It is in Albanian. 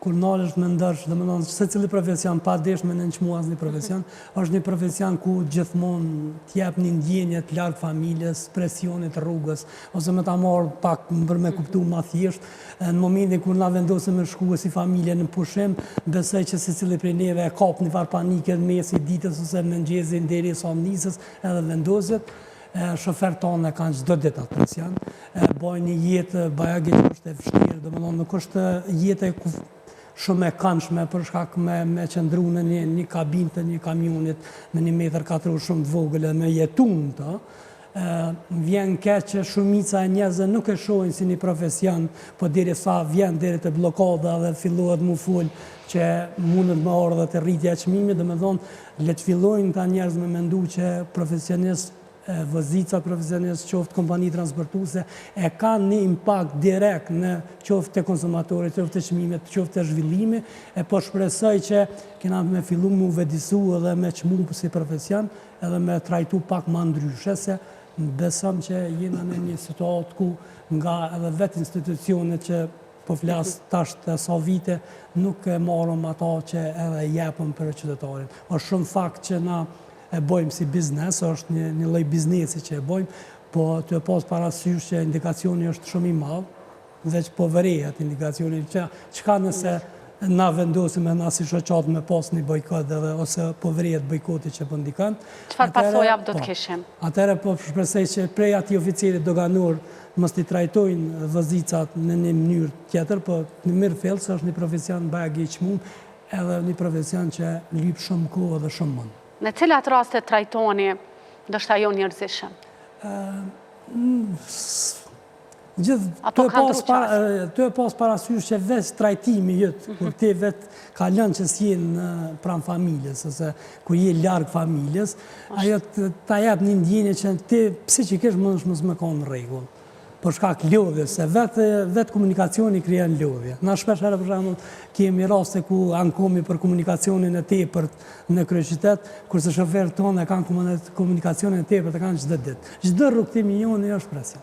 kur nalesh me ndërsh, dhe më thonë, se cili profesion, pa desh me nënqmu asnjë profesion, është një profesion ku gjithmonë t'jep një ndjenje të larg familjes, presionit rrugës, ose me ta marrë pak për me kuptu ma thjesht, në momentin kur na vendosëm me shku si familje në pushim, besoj që secili prej neve e kap një farë panike në mesi ditës ose mëngjesi deri sa nisës edhe vendoset. Shofer tonë e kanë çdo ditë atë presion, bojnë një jetë bajagi që është e vështirë, domethënë nuk është jetë shumë e këndshme për shkak me qëndru në një kabinë të një kamionit me 1 metër katror shumë të vogël dhe me jetun të. Vjen keq që shumica e njerëzve nuk e shohin si një profesion, po derisa vjen deri te bllokada dhe fillohet mu fol që mundet me ardha te rritja e çmimit, domethënë le të fillojnë ta njerëz me mendu që profesionist vëzica profesionist, qoftë kompani transportuese, e kanë një impakt direkt në qoftë të konsumatorit, qoftë të çmimit, qoftë të zhvillimi, e po shpresoj që kena me fillu mu vedisu edhe me çmu si profesion, edhe me trajtu pak ma ndryshe, se besëm që jena në një situatë ku nga edhe vetë institucionet që po flas tash të sa vite, nuk e marrëm ato që edhe jepëm për qytetarin. Është shumë fakt që na e bojmë si biznes, është një lloj biznesi që e bojmë, po të pas parasysh që indikacioni është shumë i madh, dhe që po vërehet indikacioni, çka nëse na vendosim e na si shoqat me pas një bojkot ose po vërehet bojkoti që po ndikon. Çfarë pasojave do të kishim? Atëherë po shpresoj që prej atij oficerit doganor mos t'i trajtojnë vëzicat në një mënyrë tjetër, po në mirë fillë se është një profesion bajagi i çmum, edhe një profesion që lyp shumë kohë dhe shumë mend. Në cilat raste trajtoni ndoshta jo njerëzishëm? Të e pas parasysh që veç trajtimi jëtë, kur ti vetë ka lënë që s'jenë pranë familjes, ose kur je larg familjes, ajo ta jep një ndjenje që ti psikikisht mos më ka në rregull. Për shkak lodhjes, se vetë komunikacioni krijon lodhje. Na shpesh herë për shembull kemi raste ku ankomi për komunikacionin e tepërt në kryeqytet, kurse shoferët tonë kanë komunikacionin e tepërt e kanë çdo ditë. Çdo rrugtim i joni është presion.